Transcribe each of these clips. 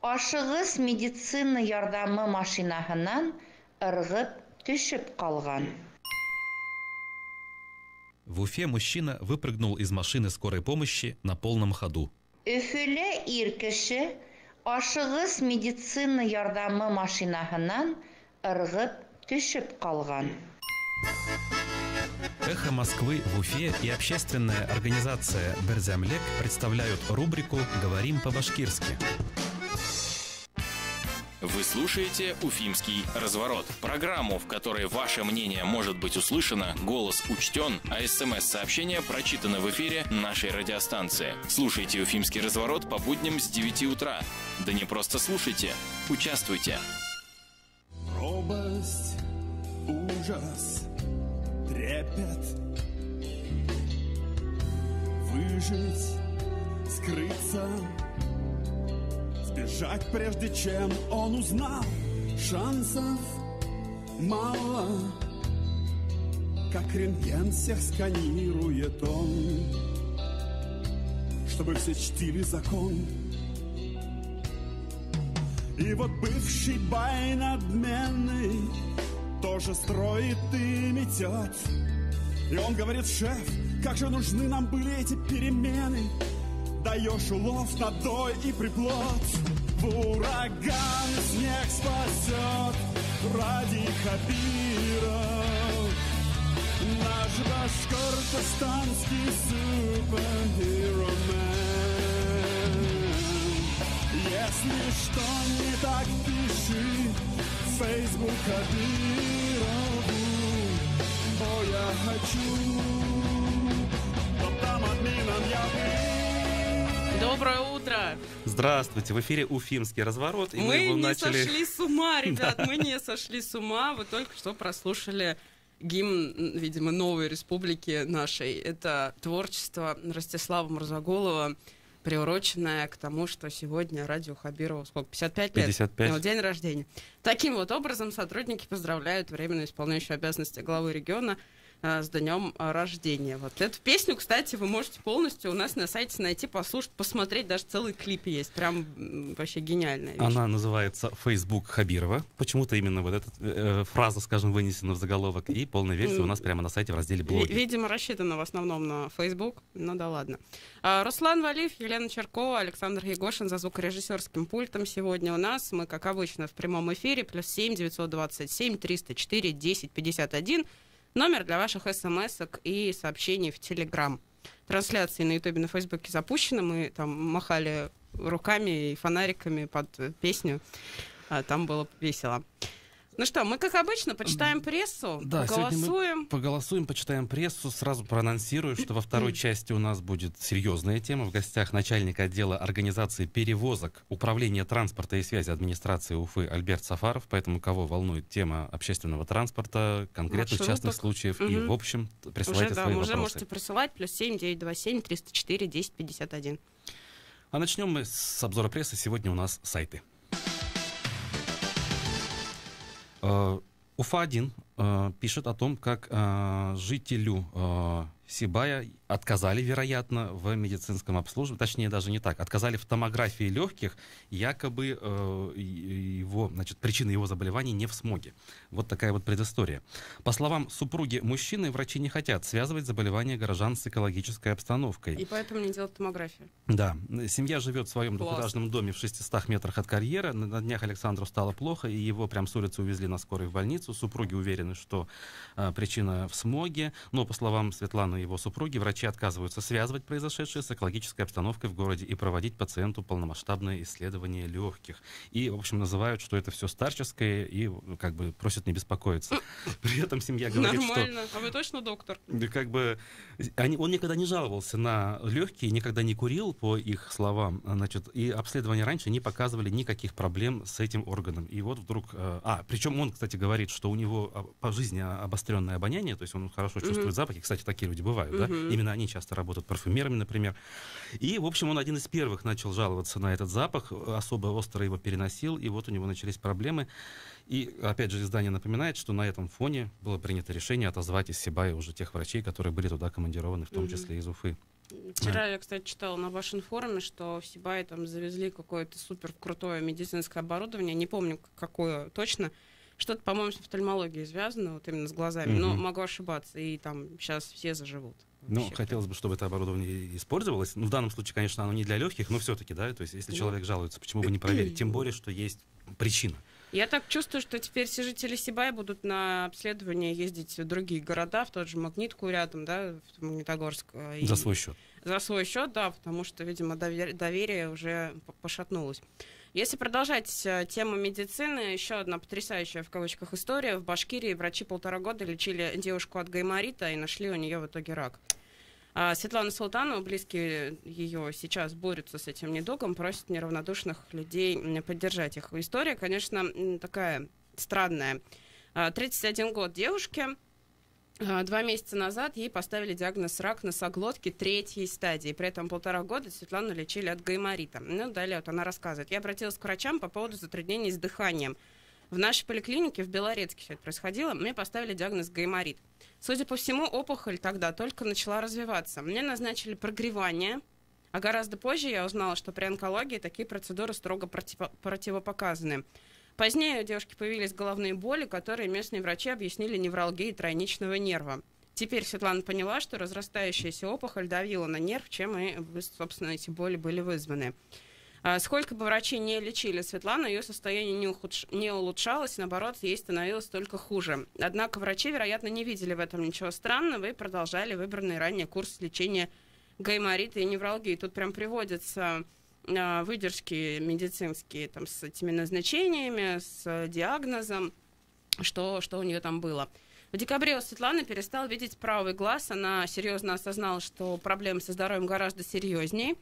Ашығыс медицина ярдамы машинаһынан ырғып төшөп калган. В Уфе мужчина выпрыгнул из машины скорой помощи на полном ходу. Өфөлә ир кеше ашығыс медицина ярдамы машинаһынан ырғып төшөп калган. Эхо Москвы в Уфе и общественная организация «Берзямлек» представляют рубрику «Говорим по-башкирски». Вы слушаете «Уфимский разворот». Программу, в которой ваше мнение может быть услышано, голос учтен, а СМС-сообщения прочитаны в эфире нашей радиостанции. Слушайте «Уфимский разворот» по будням с 9 утра. Да не просто слушайте, участвуйте. Робость, ужас, трепет. Выжить, скрыться, сбежать, прежде чем он узнал. Шансов мало, как рентген всех сканирует он, чтобы все чтили закон. И вот бывший бай надменный тоже строит и метет. И он говорит: шеф, как же нужны нам были эти перемены. Даешь улов, надой и приплод. В ураган снег спасет ради Хабиров. Наш башкортостанский superhero man. Если что не так, пиши в Facebook Хабирову. Бо я хочу, чтоб там админом я был. Доброе утро! Здравствуйте, в эфире «Уфимский разворот». И мы его не начали... сошли с ума, ребят, мы не сошли с ума. Вы только что прослушали гимн, видимо, новой республики нашей. Это творчество Ростислава Мурзаголова, приуроченное к тому, что сегодня радио Хабирову, сколько, 55 лет? 55. День рождения. Таким вот образом сотрудники поздравляют временно исполняющего обязанности главы региона с днем рождения. Вот эту песню, кстати, вы можете полностью у нас на сайте найти, послушать, посмотреть, даже целый клип есть. Прям вообще гениальная вещь. Она называется «Facebook Хабирова». Почему-то именно вот эта фраза, скажем, вынесена в заголовок. И полная версия у нас прямо на сайте в разделе «Блоги». Видимо, рассчитана в основном на Facebook. Ну да ладно. Руслан Валиев, Елена Черкова, Александр Егошин за звукорежиссерским пультом сегодня у нас. Мы, как обычно, в прямом эфире. +7 927 304 1051. Номер для ваших смс-ок и сообщений в Телеграм. Трансляции на Ютубе, на Фейсбуке запущены. Мы там махали руками и фонариками под песню. Там было весело. Ну что, мы, как обычно, почитаем прессу, да, поголосуем. Мы поголосуем, почитаем прессу. Сразу проанонсирую, что во второй части у нас будет серьезная тема. В гостях начальник отдела организации перевозок Управления транспорта и связи администрации Уфы Альберт Сафаров. Поэтому, кого волнует тема общественного транспорта, конкретных частных случаев и, в общем, присылайте свои вопросы. Уже можете присылать. +7 927 304 1051. А начнем мы с обзора прессы. Сегодня у нас сайты. Уфа-1 пишет о том, как жителю Сибая отказали, вероятно, в медицинском обслуживании, точнее даже не так, отказали в томографии легких, якобы причина его заболеваний не в смоге. Вот такая вот предыстория. По словам супруги мужчины, врачи не хотят связывать заболевания горожан с экологической обстановкой. И поэтому не делают томографию. Да. Семья живет в своем двухэтажном доме в 600 метрах от карьера. На днях Александру стало плохо, и его прям с улицы увезли на скорой в больницу. Супруги уверены, что причина в смоге, но, по словам Светланы, его супруги, врачи отказываются связывать произошедшее с экологической обстановкой в городе и проводить пациенту полномасштабное исследование легких. И, в общем, называют, что это все старческое, и как бы просят не беспокоиться. При этом семья говорит, что... Нормально. А вы точно доктор? Как бы он никогда не жаловался на легкие, никогда не курил, по их словам, и обследования раньше не показывали никаких проблем с этим органом. И вот вдруг... причем он, кстати, говорит, что у него по жизни обостренное обоняние, то есть он хорошо чувствует запахи. Кстати, такие люди бывают, да? Именно они часто работают парфюмерами, например. И, в общем, он один из первых начал жаловаться на этот запах, особо остро его переносил, и вот у него начались проблемы. И, опять же, издание напоминает, что на этом фоне было принято решение отозвать из Сибая уже тех врачей, которые были туда командированы, в том числе из Уфы. Вчера я, кстати, читала на вашем форуме, что в Сибае там завезли какое-то супер крутое медицинское оборудование, не помню какое точно, что-то, по-моему, с офтальмологией связано, вот именно с глазами, но могу ошибаться, и там сейчас все заживут. Ну, хотелось бы, чтобы это оборудование использовалось. Ну, в данном случае, конечно, оно не для легких, но все-таки, да, то есть если человек жалуется, почему бы не проверить, тем более, что есть причина. Я так чувствую, что теперь все жители Сибая будут на обследование ездить в другие города, в тот же Магнитку рядом, да, в Магнитогорск. За свой счет. За свой счет, да, потому что, видимо, доверие уже пошатнулось. Если продолжать тему медицины, еще одна потрясающая в кавычках история. В Башкирии врачи 1,5 года лечили девушку от гайморита и нашли у нее в итоге рак. Светлана Султанова, близкие ее сейчас борются с этим недугом, просят неравнодушных людей поддержать их. История, конечно, такая странная. 31 год девушке. 2 месяца назад ей поставили диагноз рак носоглотки 3-й стадии. При этом 1,5 года Светлану лечили от гайморита. Ну, далее вот она рассказывает. Я обратилась к врачам по поводу затруднений с дыханием. В нашей поликлинике в Белорецке все это происходило. Мне поставили диагноз гайморит. Судя по всему, опухоль тогда только начала развиваться. Мне назначили прогревание, а гораздо позже я узнала, что при онкологии такие процедуры строго противопоказаны. Позднее у девушки появились головные боли, которые местные врачи объяснили невралгией тройничного нерва. Теперь Светлана поняла, что разрастающаяся опухоль давила на нерв, чем и, собственно, эти боли были вызваны. Сколько бы врачи не лечили Светлану, ее состояние не улучшалось, наоборот, ей становилось только хуже. Однако врачи, вероятно, не видели в этом ничего странного и продолжали выбранный ранее курс лечения гайморита и невралгии. Тут прям приводятся выдержки медицинские там, с этими назначениями, с диагнозом, что у нее там было. В декабре у Светланы перестал видеть правый глаз. Она серьезно осознала, что проблемы со здоровьем гораздо серьезнее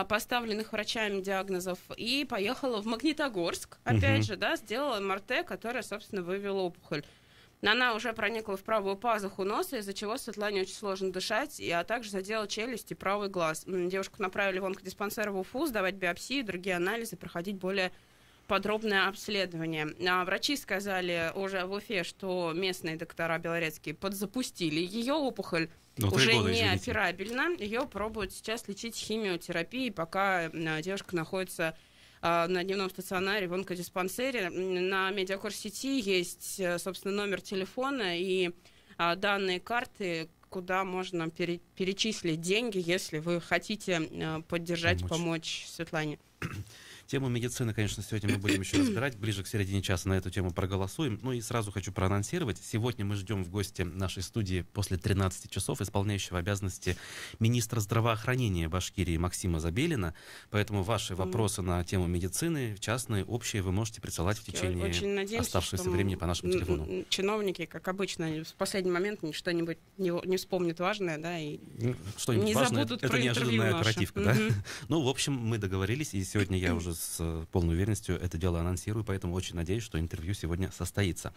поставленных врачами диагнозов, и поехала в Магнитогорск, опять же, да, сделала МРТ, которая, собственно, вывела опухоль. Она уже проникла в правую пазуху носа, из-за чего Светлане очень сложно дышать, а также задела челюсть и правый глаз. Девушку направили в онкодиспансер в Уфу сдавать биопсии, другие анализы, проходить более подробное обследование. Врачи сказали уже в Уфе, что местные доктора белорецкие подзапустили ее опухоль. Уже не операбельно. Ее пробуют сейчас лечить химиотерапией, пока девушка находится на дневном стационаре в онкодиспансере. На Медиакор сети есть, собственно, номер телефона и данные карты, куда можно перечислить деньги, если вы хотите поддержать, помочь Светлане. Тему медицины, конечно, сегодня мы будем еще разбирать. Ближе к середине часа на эту тему проголосуем. Ну и сразу хочу проанонсировать. Сегодня мы ждем в гости нашей студии после 13 часов исполняющего обязанности министра здравоохранения Башкирии Максима Забелина. Поэтому ваши вопросы на тему медицины, частные, общие, вы можете присылать в течение оставшегося времени по нашему телефону. Чиновники, как обычно, в последний момент что-нибудь не вспомнят важное, да, и что-нибудь не важное, забудут это про неожиданная оперативка, да? Ну, в общем, мы договорились, и сегодня я уже с полной уверенностью это дело анонсирую, поэтому очень надеюсь, что интервью сегодня состоится.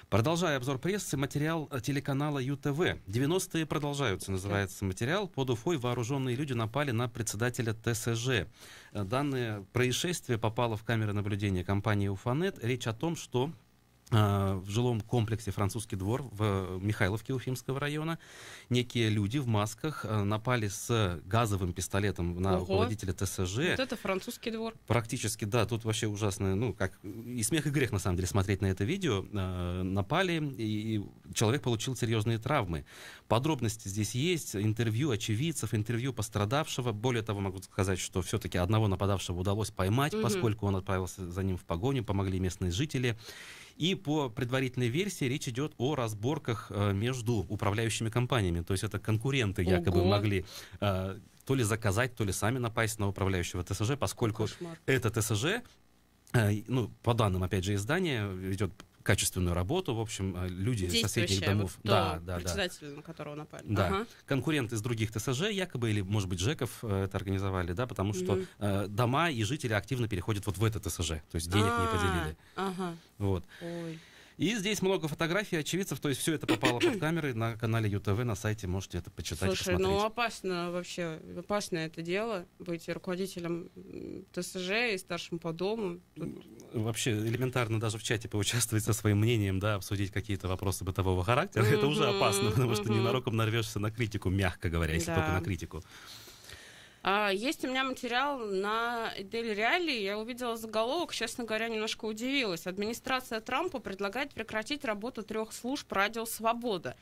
Продолжая обзор прессы, материал телеканала ЮТВ. 90-е продолжаются, называется материал. Под Уфой вооруженные люди напали на председателя ТСЖ. Данное происшествие попало в камеры наблюдения компании Уфанет. Речь о том, что в жилом комплексе «Французский двор» в Михайловке Уфимского района некие люди в масках напали с газовым пистолетом на руководителя ТСЖ. Вот это «Французский двор». Практически, да, тут вообще ужасно, ну, как и смех, и грех, на самом деле, смотреть на это видео. Напали, и человек получил серьезные травмы. Подробности здесь есть, интервью очевидцев, интервью пострадавшего. Более того, могу сказать, что все-таки одного нападавшего удалось поймать, поскольку он отправился за ним в погоню, помогли местные жители. И по предварительной версии речь идет о разборках между управляющими компаниями. То есть это конкуренты якобы могли то ли заказать, то ли сами напасть на управляющего ТСЖ, поскольку это ТСЖ, ну, по данным, опять же, издания, ведет качественную работу, в общем, люди из соседних домов. Вот председатель, на которого напали. Да. Конкуренты из других ТСЖ якобы, или, может быть, ЖЭКов это организовали, да, потому что дома и жители активно переходят вот в это ТСЖ, то есть денег не поделили. Вот. И здесь много фотографий очевидцев, то есть все это попало под камеры на канале ЮТВ, на сайте, можете это почитать. Слушай, посмотреть. опасно вообще, опасно это дело, быть руководителем ТСЖ и старшим по дому. Вообще элементарно даже в чате поучаствовать со своим мнением, да, обсудить какие-то вопросы бытового характера, это уже опасно, потому что ненароком нарвешься на критику, мягко говоря, если только на критику. Есть у меня материал на Дель Реали. Я увидела заголовок, честно говоря, немножко удивилась. Администрация Трампа предлагает прекратить работу 3 служб «Радио Свобода».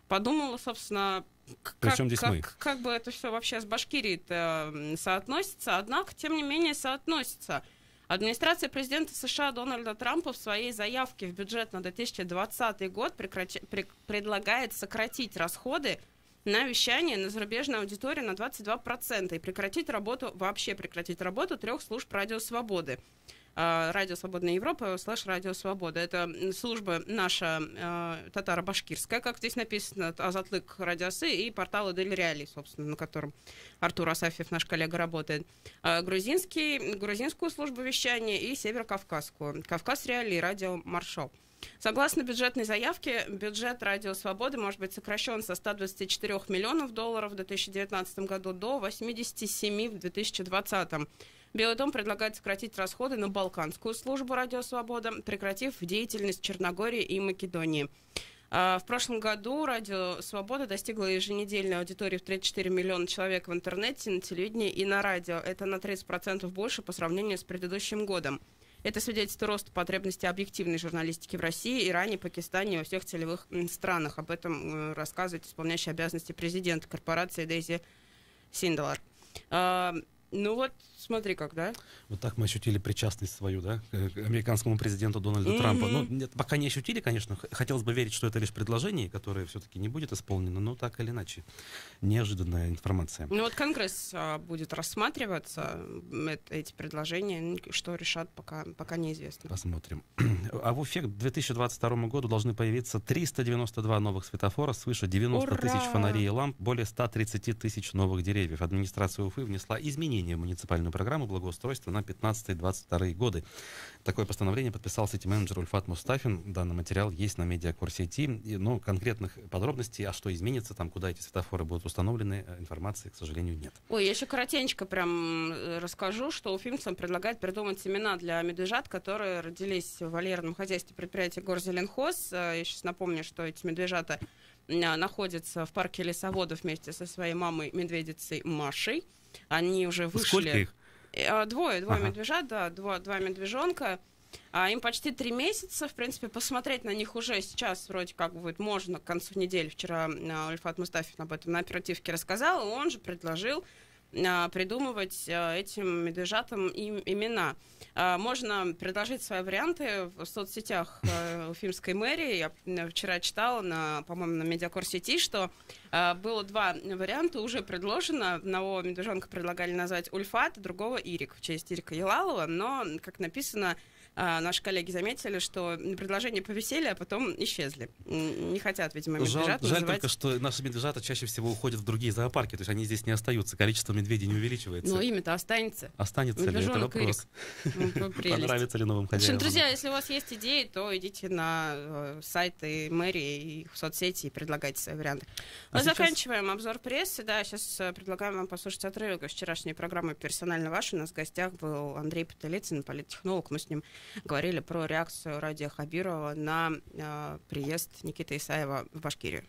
Подумала, собственно, как бы это все вообще с Башкирией-то соотносится. Однако, тем не менее, соотносится. Администрация президента США Дональда Трампа в своей заявке в бюджет на 2020 год предлагает сократить расходы на вещание на зарубежной аудитории на 22% и прекратить работу 3 служб «Радио Свободы». Радио Свободная Европа / Радио Свобода. Это служба наша татаро-башкирская, как здесь написано, Азатлык Радиосы и портал Дель Реали, собственно, на котором Артур Асафьев, наш коллега, работает. Грузинскую службу вещания и северокавказскую. Кавказ Реали, Радио Маршал. Согласно бюджетной заявке, бюджет «Радио Свободы» может быть сокращен со $124 миллионов в 2019 году до 87 в 2020. Белый дом предлагает сократить расходы на балканскую службу «Радио Свобода», прекратив деятельность в Черногории и Македонии. В прошлом году «Радио Свобода» достигла еженедельной аудитории в 34 миллиона человек в интернете, на телевидении и на радио. Это на 30% больше по сравнению с предыдущим годом. Это свидетельство роста потребностей объективной журналистики в России, Иране, Пакистане и во всех целевых странах. Об этом рассказывает исполняющий обязанности президента корпорации Дейзи Синделар. Смотри как, да? Вот так мы ощутили причастность свою, да, к американскому президенту Дональду Трампу. Нет, пока не ощутили, конечно. Хотелось бы верить, что это лишь предложение, которое все-таки не будет исполнено, но так или иначе. Неожиданная информация. Конгресс будет рассматриваться, эти предложения. Что решат, пока неизвестно. Посмотрим. А в Уфе к 2022 году должны появиться 392 новых светофора, свыше 90 тысяч фонарей и ламп, более 130 тысяч новых деревьев. Администрация Уфы внесла изменения в муниципальную программу благоустройства на 15-22 годы. Такое постановление подписал сити-менеджер Ульфат Мустафин. Данный материал есть на медиакор сети, но конкретных подробностей, что изменится, там, куда эти светофоры будут установлены, информации, к сожалению, нет. Я еще коротенько прям расскажу, что уфимцам предлагают придумать имена для медвежат, которые родились в вольерном хозяйстве предприятия Горзеленхоз. Я сейчас напомню, что эти медвежата находятся в парке лесоводов вместе со своей мамой медведицей Машей. Они уже вышли. Сколько их? Двое медвежат, да, два медвежонка. Им почти 3 месяца. В принципе, посмотреть на них уже сейчас вроде как будет можно к концу недели. Вчера Ульфат Мустафин об этом на оперативке рассказал, и он же предложил придумывать этим медвежатам имена. Можно предложить свои варианты в соцсетях Уфимской мэрии. Я вчера читала, по-моему, на медиакор сети, что было 2 варианта уже предложено. Одного медвежонка предлагали назвать Ульфат, другого Ирик, в честь Ирика Елалова. Но, как написано, наши коллеги заметили, что предложения повесели, а потом исчезли. Не хотят, видимо, медвежат называть. Жаль только, что наши медвежата чаще всего уходят в другие зоопарки, то есть они здесь не остаются, количество медведей не увеличивается. Но имя-то останется. Останется ли? Это вопрос. Понравится ли новым хозяевам? Друзья, если у вас есть идеи, то идите на сайты мэрии и их соцсети и предлагайте свои варианты. Мы заканчиваем обзор прессы. Да, сейчас предлагаем вам послушать отрывок из вчерашней программы «Персонально ваш». У нас в гостях был Андрей Потылицын, политтехнолог. Мы с ним говорили про реакцию Радия Хабирова на приезд Никиты Исаева в Башкирию.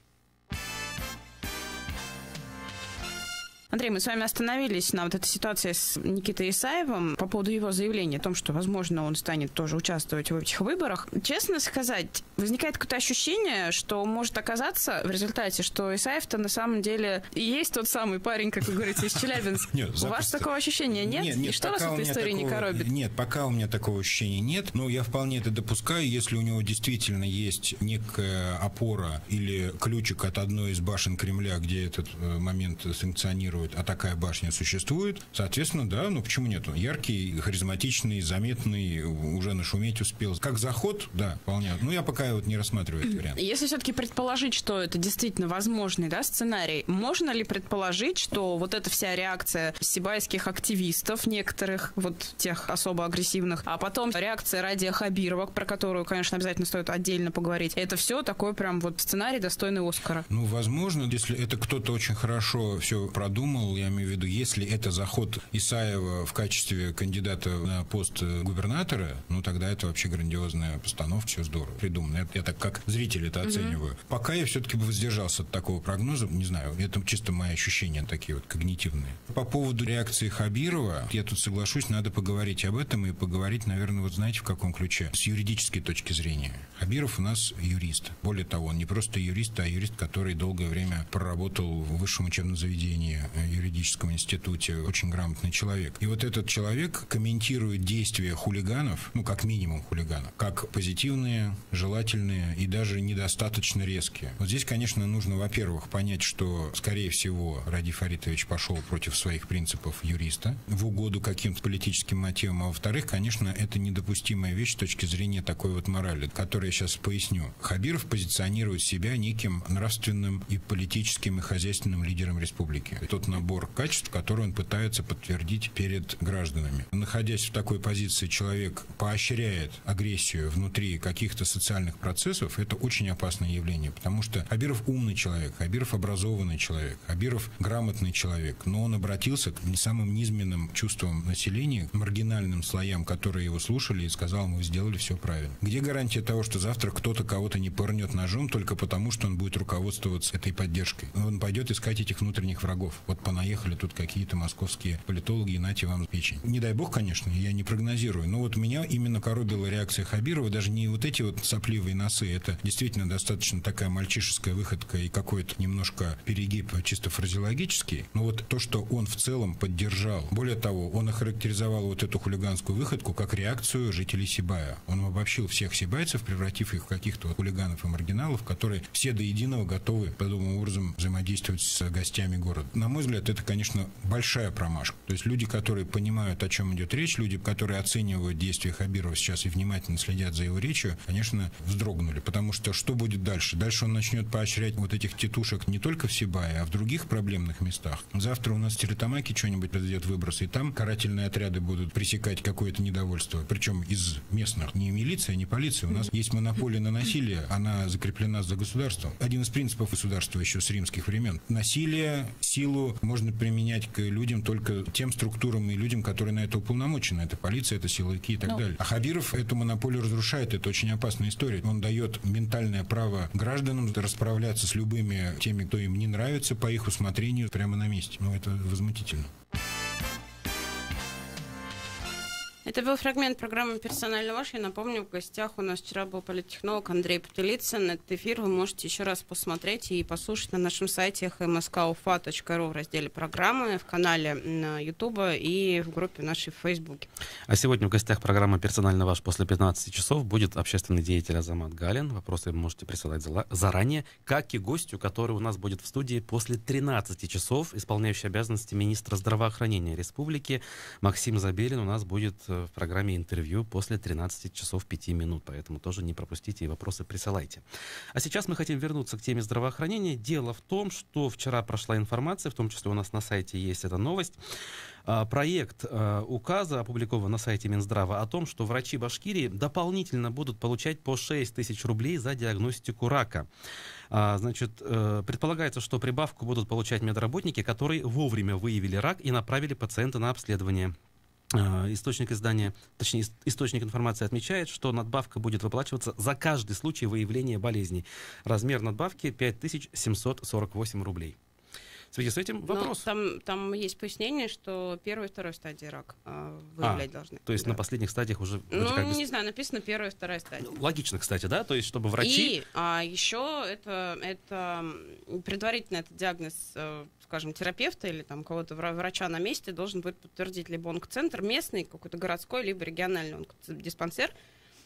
Андрей, мы с вами остановились на вот этой ситуации с Никитой Исаевым по поводу его заявления о том, что, возможно, он станет тоже участвовать в этих выборах. Честно сказать, возникает какое-то ощущение, что может оказаться в результате, что Исаев-то на самом деле и есть тот самый парень, как вы говорите, из Челябинска. У вас такого ощущения нет? И что вас в этой истории не коробит? Нет, пока у меня такого ощущения нет, но я вполне это допускаю, если у него действительно есть некая опора или ключик от одной из башен Кремля, где этот момент санкционирует существует, а такая башня существует, соответственно, да, ну почему нет? Он яркий, харизматичный, заметный, уже нашуметь успел. Как заход, да, вполне. Ну, я пока вот не рассматриваю этот вариант. Если все-таки предположить, что это действительно возможный, да, сценарий, можно ли предположить, что вот эта вся реакция сибайских активистов, некоторых, вот тех особо агрессивных, а потом реакция Радия Хабирова, про которую, конечно, обязательно стоит отдельно поговорить, это все такой прям вот сценарий, достойный Оскара? Ну, возможно, если это кто-то очень хорошо все продумал, я имею в виду, если это заход Исаева в качестве кандидата на пост губернатора, ну, тогда это вообще грандиозная постановка, все здорово придумано. Я так как зритель это оцениваю. Пока я все-таки бы воздержался от такого прогноза, не знаю, это чисто мои ощущения такие вот когнитивные. По поводу реакции Хабирова, я тут соглашусь, надо поговорить об этом и поговорить, наверное, вот знаете, в каком ключе? С юридической точки зрения. Хабиров у нас юрист. Более того, он не просто юрист, а юрист, который долгое время проработал в высшем учебном заведении, юридическом институте, очень грамотный человек. И вот этот человек комментирует действия хулиганов, ну, как минимум хулиганов, как позитивные, желательные и даже недостаточно резкие. Вот здесь, конечно, нужно, во-первых, понять, что, скорее всего, Ради Фаритович пошел против своих принципов юриста в угоду каким-то политическим мотивам, а во-вторых, конечно, это недопустимая вещь с точки зрения такой вот морали, которую я сейчас поясню. Хабиров позиционирует себя неким нравственным и политическим и хозяйственным лидером республики. Тот набор качеств, который он пытается подтвердить перед гражданами. Находясь в такой позиции, человек поощряет агрессию внутри каких-то социальных процессов, это очень опасное явление, потому что Хабиров умный человек, Хабиров образованный человек, Хабиров грамотный человек, но он обратился к не самым низменным чувствам населения, к маргинальным слоям, которые его слушали, и сказал, мы сделали все правильно. Где гарантия того, что завтра кто-то кого-то не пырнет ножом только потому, что он будет руководствоваться этой поддержкой? Он пойдет искать этих внутренних врагов. Вот понаехали тут какие-то московские политологи, и нате вам печень. Не дай бог, конечно, я не прогнозирую, но вот меня именно коробила реакция Хабирова, даже не вот эти вот сопливые носы, это действительно достаточно такая мальчишеская выходка и какой-то немножко перегиб чисто фразеологический, но вот то, что он в целом поддержал. Более того, он охарактеризовал вот эту хулиганскую выходку как реакцию жителей Сибая. Он обобщил всех сибайцев, превратив их в каких-то хулиганов и маргиналов, которые все до единого готовы подобным образом взаимодействовать с гостями города. На мой взгляд, это, конечно, большая промашка. То есть люди, которые понимают, о чем идет речь, люди, которые оценивают действия Хабирова сейчас и внимательно следят за его речью, конечно, вздрогнули. Потому что будет дальше? Дальше он начнет поощрять вот этих тетушек не только в Сибае, а в других проблемных местах. Завтра у нас в Стерлитамаке что-нибудь произойдет выброс, и там карательные отряды будут пресекать какое-то недовольство. Причем из местных. Не милиция, не полиция. У нас есть монополия на насилие, она закреплена за государством. Один из принципов государства еще с римских времен. Насилие, силу можно применять к людям только тем структурам и людям, которые на это уполномочены. Это полиция, это силовики и так далее. А Хабиров эту монополию разрушает. Это очень опасная история. Он дает ментальное право гражданам расправляться с любыми теми, кто им не нравится, по их усмотрению, прямо на месте. Ну, это возмутительно. Это был фрагмент программы «Персонально ваш». Я напомню, в гостях у нас вчера был политтехнолог Андрей Потылицын. Этот эфир вы можете еще раз посмотреть и послушать на нашем сайте hmskaufa.ru в разделе «Программы», в канале на YouTube и в группе нашей в Фейсбуке. А сегодня в гостях программы «Персонально ваш» после 15 часов будет общественный деятель Азамат Галин. Вопросы вы можете присылать заранее, как и гостю, который у нас будет в студии после 13 часов, исполняющий обязанности министра здравоохранения республики Максим Забелин у нас будет в программе интервью после 13 часов 5 минут, поэтому тоже не пропустите и вопросы присылайте. А сейчас мы хотим вернуться к теме здравоохранения. Дело в том, что вчера прошла информация, в том числе у нас на сайте есть эта новость. Проект указа опубликован на сайте Минздрава о том, что врачи Башкирии дополнительно будут получать по 6 тысяч рублей за диагностику рака. Значит, предполагается, что прибавку будут получать медработники, которые вовремя выявили рак и направили пациента на обследование. Источник информации отмечает, что надбавка будет выплачиваться за каждый случай выявления болезни. Размер надбавки 5748 рублей. В связи с этим вопрос. Там есть пояснение, что первой и второй стадии рак выявлять должны. То есть на последних стадиях уже... не знаю, написано первая и вторая стадия. Логично, кстати, да? То есть чтобы врачи... И еще это предварительно этот диагноз, скажем, терапевта или там кого-то врача на месте должен будет подтвердить либо онкоцентр местный, какой-то городской, либо региональный онкодиспансер.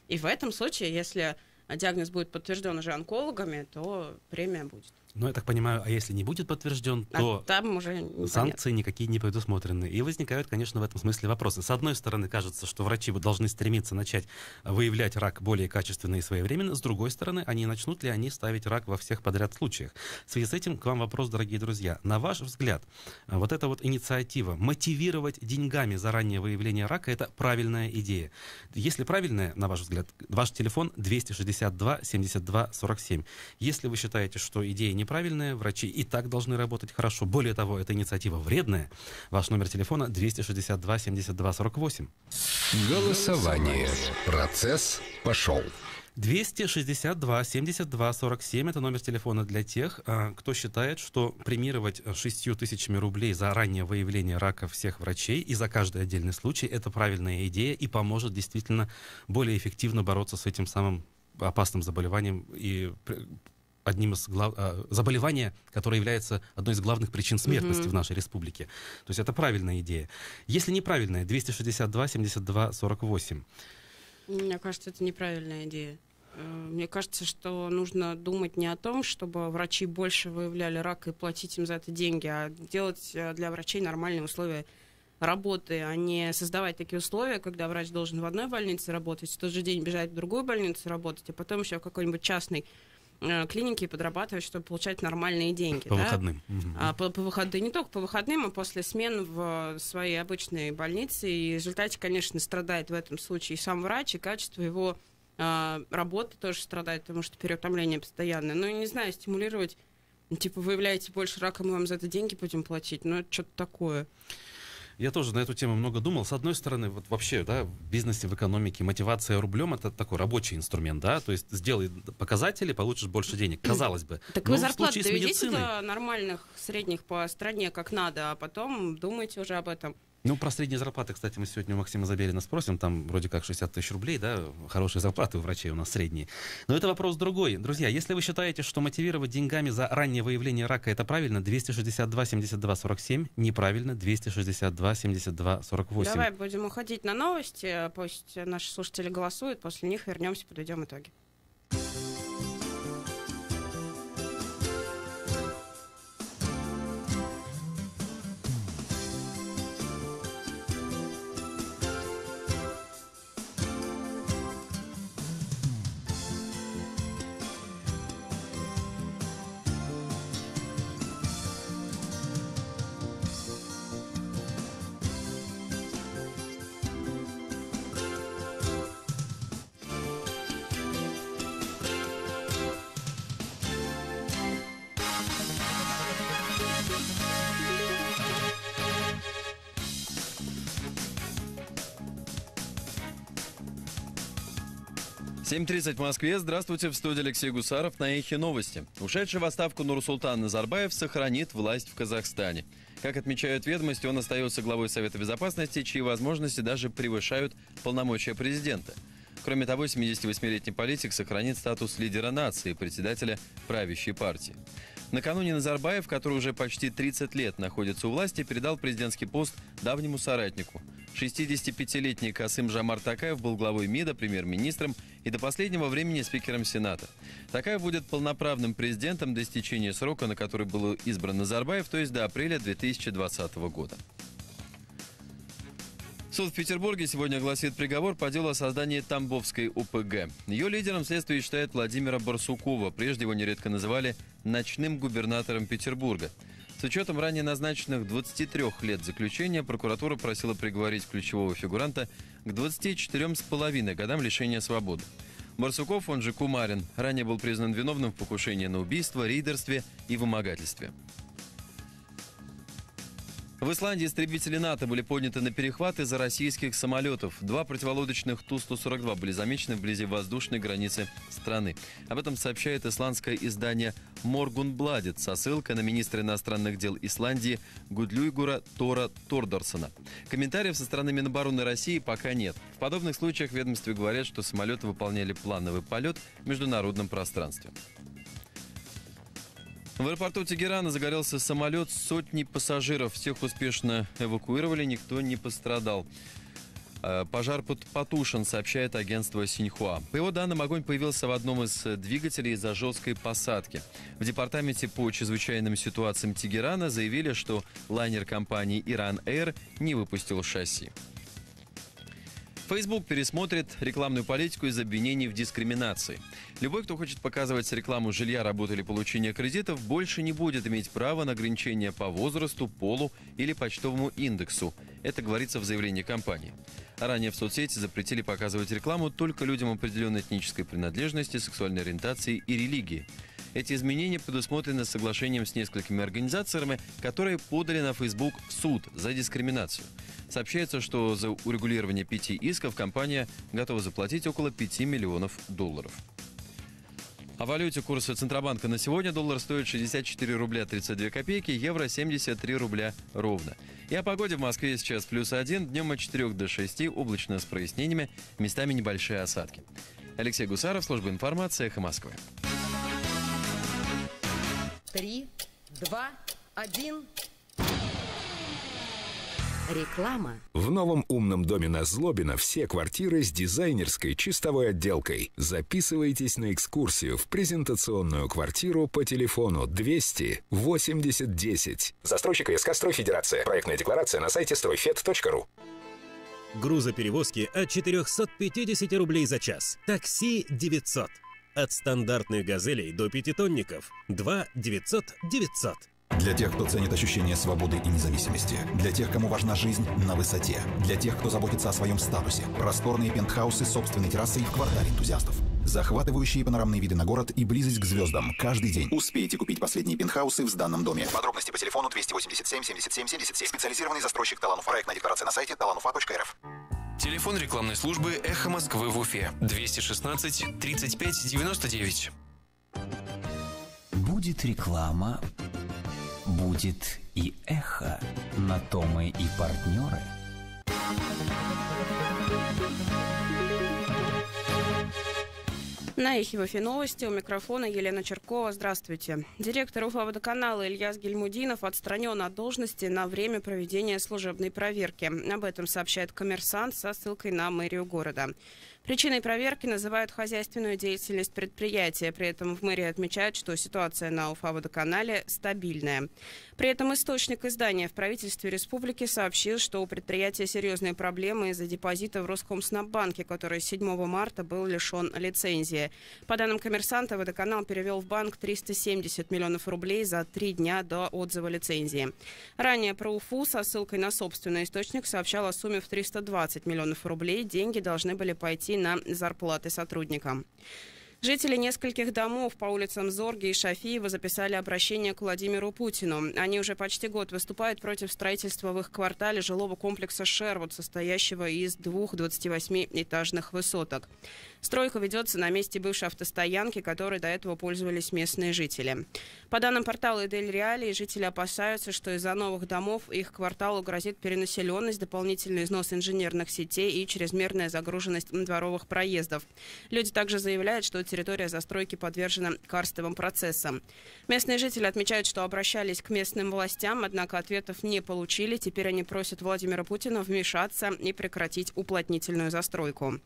И в этом случае, если диагноз будет подтвержден уже онкологами, то премия будет. Но я так понимаю, а если не будет подтвержден, то там уже непонятно. санкции никакие не предусмотрены. И возникают, конечно, в этом смысле вопросы. С одной стороны, кажется, что врачи должны стремиться начать выявлять рак более качественно и своевременно. С другой стороны, начнут ли они ставить рак во всех подряд случаях? В связи с этим к вам вопрос, дорогие друзья. На ваш взгляд, вот эта вот инициатива мотивировать деньгами за раннее выявление рака — это правильная идея? Если правильная, на ваш взгляд, ваш телефон 262 72 47. Если вы считаете, что идея неправильная, врачи и так должны работать хорошо. Более того, эта инициатива вредная. Ваш номер телефона 262 72 48. Голосование. Процесс пошел. 262 72 47 это номер телефона для тех, кто считает, что премировать 6 тысячами рублей за раннее выявление рака всех врачей и за каждый отдельный случай — это правильная идея и поможет действительно более эффективно бороться с этим самым опасным заболеванием и одним из заболевания, которое является одной из главных причин смертности в нашей республике. То есть это правильная идея. Если неправильная, 262 72 48. Мне кажется, это неправильная идея. Мне кажется, что нужно думать не о том, чтобы врачи больше выявляли рак и платить им за это деньги, а делать для врачей нормальные условия работы, а не создавать такие условия, когда врач должен в одной больнице работать, в тот же день бежать в другую больницу работать, а потом еще в какой-нибудь частной клинике подрабатывать, чтобы получать нормальные деньги. По выходным. По выходным, не только по выходным, а после смен в своей обычной больнице. И в результате, конечно, страдает в этом случае и сам врач, и качество его работы тоже страдает, потому что переутомление постоянное. Ну, не знаю, стимулировать, типа, выявляете больше рака, мы вам за это деньги будем платить. Ну, это что-то такое. Я тоже на эту тему много думал. С одной стороны, вот вообще, да, в бизнесе, в экономике мотивация рублем — это такой рабочий инструмент, да, то есть сделай показатели, получишь больше денег, казалось бы. Так вы зарплату доведите до нормальных средних по стране как надо, а потом думайте уже об этом. Ну, про средние зарплаты, кстати, мы сегодня у Максима Забелина спросим. Там вроде как 60 тысяч рублей, да, хорошие зарплаты у врачей у нас средние. Но это вопрос другой. Друзья, если вы считаете, что мотивировать деньгами за раннее выявление рака — это правильно, 262 72 47, неправильно, 262 72 48. Давай будем уходить на новости, пусть наши слушатели голосуют, после них вернемся, подведем итоги. «7:30 в Москве. Здравствуйте, в студии Алексей Гусаров на Эхе новости. Ушедший в отставку Нурсултан Назарбаев сохранит власть в Казахстане. Как отмечают ведомости, он остается главой Совета Безопасности, чьи возможности даже превышают полномочия президента. Кроме того, 78-летний политик сохранит статус лидера нации, председателя правящей партии. Накануне Назарбаев, который уже почти 30 лет находится у власти, передал президентский пост давнему соратнику. 65-летний Касым-Жомарт Токаев был главой МИДа, премьер-министром и до последнего времени спикером Сената. Токаев будет полноправным президентом до истечения срока, на который был избран Назарбаев, то есть до апреля 2020 года. Суд в Петербурге сегодня огласит приговор по делу о создании Тамбовской ОПГ. Ее лидером следствие считает Владимира Барсукова. Прежде его нередко называли «ночным губернатором Петербурга». С учетом ранее назначенных 23 лет заключения, прокуратура просила приговорить ключевого фигуранта к 24,5 годам лишения свободы. Барсуков, он же Кумарин, ранее был признан виновным в покушении на убийство, рейдерстве и вымогательстве. В Исландии истребители НАТО были подняты на перехват из-за российских самолетов. 2 противолодочных Ту-142 были замечены вблизи воздушной границы страны. Об этом сообщает исландское издание «Моргунбладет» со ссылкой на министра иностранных дел Исландии Гудлюйгура Тора Тордорсона. Комментариев со стороны Минобороны России пока нет. В подобных случаях в ведомстве говорят, что самолеты выполняли плановый полет в международном пространстве. В аэропорту Тегерана загорелся самолет с сотней пассажиров. Всех успешно эвакуировали, никто не пострадал. Пожар потушен, сообщает агентство Синьхуа. По его данным, огонь появился в одном из двигателей из-за жесткой посадки. В департаменте по чрезвычайным ситуациям Тегерана заявили, что лайнер компании Iran Air не выпустил шасси. Facebook пересмотрит рекламную политику из обвинений в дискриминации. Любой, кто хочет показывать рекламу жилья, работы или получения кредитов, больше не будет иметь права на ограничения по возрасту, полу или почтовому индексу. Это говорится в заявлении компании. Ранее в соцсети запретили показывать рекламу только людям определенной этнической принадлежности, сексуальной ориентации и религии. Эти изменения предусмотрены соглашением с несколькими организациями, которые подали на Facebook в суд за дискриминацию. Сообщается, что за урегулирование 5 исков компания готова заплатить около $5 миллионов. О валюте. Курсы Центробанка на сегодня: доллар стоит 64 рубля 32 копейки, евро 73 рубля ровно. И о погоде. В Москве сейчас +1, днем от 4 до 6, облачно с прояснениями, местами небольшие осадки. Алексей Гусаров, служба информации, Эхо Москвы. 3, 2, 1. Реклама. В новом умном доме на Злобина все квартиры с дизайнерской чистовой отделкой. Записывайтесь на экскурсию в презентационную квартиру по телефону 200 80 10. Застройщик ИСК «Стройфедерация». Проектная декларация на сайте стройфед.ру. Грузоперевозки от 450 рублей за час. Такси 900. От стандартных «Газелей» до пятитонников 2 900 900. Для тех, кто ценит ощущение свободы и независимости. Для тех, кому важна жизнь на высоте. Для тех, кто заботится о своем статусе. Просторные пентхаусы с собственной террасой в квартале энтузиастов. Захватывающие панорамные виды на город и близость к звездам каждый день. Успейте купить последние пентхаусы в сданном доме. Подробности по телефону 287 77 77. Специализированный застройщик Талануфа. Проектная декларация на сайте talanufa.rf. Телефон рекламной службы «Эхо Москвы» в Уфе. 216 35 99. Будет реклама, будет и эхо. На то мы и партнеры. На Эхе Уфе новости. У микрофона Елена Черкова. Здравствуйте. Директор Уфа-водоканала Ильяс Гильмудинов отстранен от должности на время проведения служебной проверки. Об этом сообщает «Коммерсант» со ссылкой на мэрию города. Причиной проверки называют хозяйственную деятельность предприятия. При этом в мэрии отмечают, что ситуация на Уфа-водоканале стабильная. При этом источник издания в правительстве республики сообщил, что у предприятия серьезные проблемы из-за депозита в Роскомснаббанке, который 7 марта был лишен лицензии. По данным «Коммерсанта», водоканал перевел в банк 370 миллионов рублей за 3 дня до отзыва лицензии. Ранее про Уфу со ссылкой на собственный источник сообщал о сумме в 320 миллионов рублей. Деньги должны были пойти на зарплаты сотрудникам. Жители нескольких домов по улицам Зорги и Шафиева записали обращение к Владимиру Путину. Они уже почти год выступают против строительства в их квартале жилого комплекса «Шервуд», состоящего из 2 28-этажных высоток. Стройка ведется на месте бывшей автостоянки, которой до этого пользовались местные жители. По данным портала «Эдель Реалии», жители опасаются, что из-за новых домов их кварталу грозит перенаселенность, дополнительный износ инженерных сетей и чрезмерная загруженность дворовых проездов. Люди также заявляют, что территория застройки подвержена карстовым процессам. Местные жители отмечают, что обращались к местным властям, однако ответов не получили. Теперь они просят Владимира Путина вмешаться и прекратить уплотнительную застройку.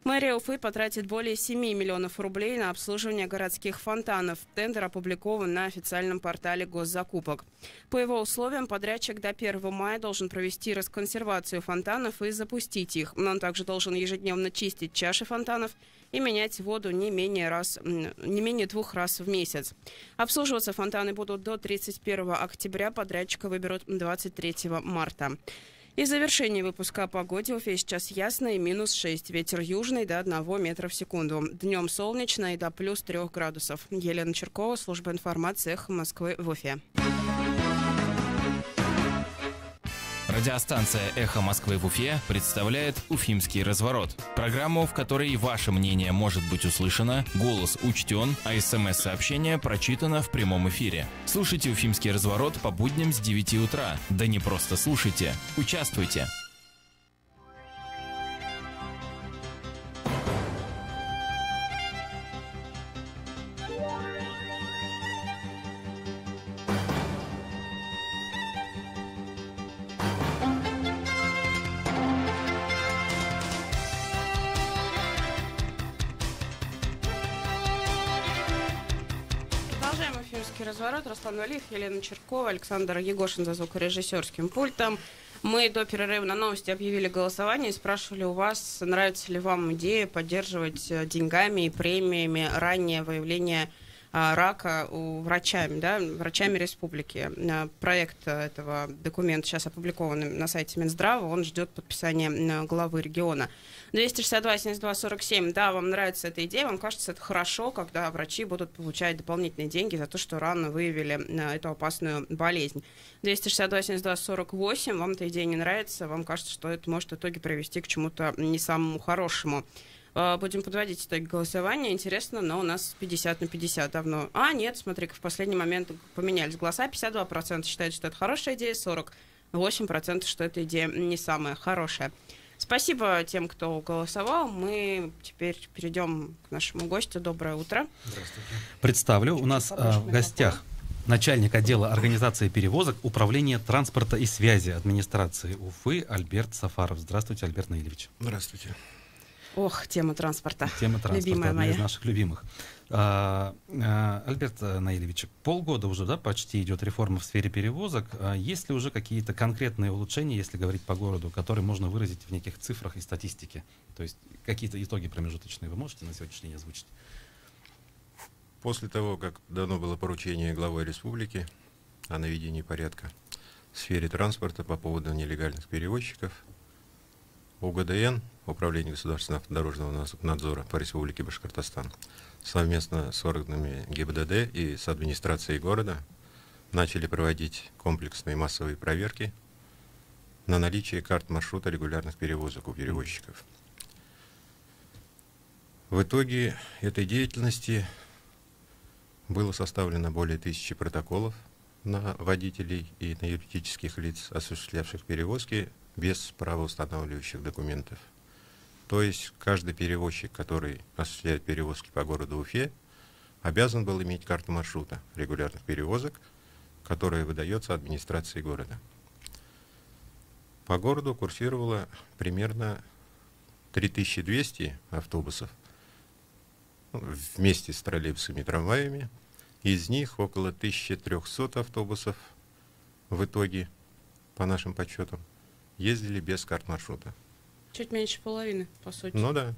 Мэрия Уфы потратит более 7 миллионов рублей на обслуживание городских фонтанов. Тендер опубликован на официальном портале госзакупок. По его условиям подрядчик до 1 мая должен провести расконсервацию фонтанов и запустить их. Он также должен ежедневно чистить чаши фонтанов и менять воду не менее 2 раз в месяц. Обслуживаться фонтаны будут до 31 октября. Подрядчика выберут 23 марта. И завершение выпуска о погоде. В Уфе сейчас ясно и -6. Ветер южный до 1 метра в секунду. Днем солнечно и до +3 градусов. Елена Черкова, служба информации «Эхо Москвы» в Уфе. Радиостанция «Эхо Москвы» в Уфе представляет «Уфимский разворот». Программу, в которой ваше мнение может быть услышано, голос учтен, а СМС-сообщение прочитано в прямом эфире. Слушайте «Уфимский разворот» по будням с 9 утра. Да не просто слушайте, участвуйте. «Уфимский разворот». Руслан Валиев, Елена Черкова, Александр Егошин за звукорежиссерским пультом. Мы до перерыва на новости объявили голосование и спрашивали у вас, нравится ли вам идея поддерживать деньгами и премиями раннее выявление рака у врачами, да, врачами республики. Проект этого документа сейчас опубликован на сайте Минздрава, он ждет подписания главы региона. 262-72-47, да, вам нравится эта идея, вам кажется, это хорошо, когда врачи будут получать дополнительные деньги за то, что рано выявили эту опасную болезнь. 262-72-48, вам эта идея не нравится, вам кажется, что это может в итоге привести к чему-то не самому хорошему. Будем подводить итоги голосования. Интересно, но у нас 50 на 50 давно. А, нет, смотри-ка, в последний момент поменялись голоса. 52% считают, что это хорошая идея, 48%, что эта идея не самая хорошая. Спасибо тем, кто голосовал. Мы теперь перейдем к нашему гостю. Доброе утро. Здравствуйте. Представлю, у нас в гостях начальник отдела организации перевозок Управления транспорта и связи администрации Уфы Альберт Сафаров. Здравствуйте, Альберт Наилевич. Здравствуйте. Ох, тема транспорта. Тема транспорта, любимая одна моя. из наших любимых. Альберт Наилевич, полгода уже, да, почти идет реформа в сфере перевозок. Есть ли уже какие-то конкретные улучшения, если говорить по городу, которые можно выразить в неких цифрах и статистике? То есть какие-то итоги промежуточные вы можете на сегодняшний день озвучить? После того, как дано было поручение главой республики о наведении порядка в сфере транспорта по поводу нелегальных перевозчиков, УГДН, Управление государственного автодорожного надзора по Республике Башкортостан, совместно с органами ГИБДД и с администрацией города начали проводить комплексные массовые проверки на наличие карт маршрута регулярных перевозок у перевозчиков. В итоге этой деятельности было составлено более 1000 протоколов на водителей и на юридических лиц, осуществлявших перевозки без правоустанавливающих документов. То есть каждый перевозчик, который осуществляет перевозки по городу Уфе, обязан был иметь карту маршрута регулярных перевозок, которая выдается администрацией города. По городу курсировало примерно 3200 автобусов вместе с троллейбусами и трамваями. Из них около 1300 автобусов в итоге, по нашим подсчетам, ездили без карт маршрута. Чуть меньше половины, по сути. Ну да.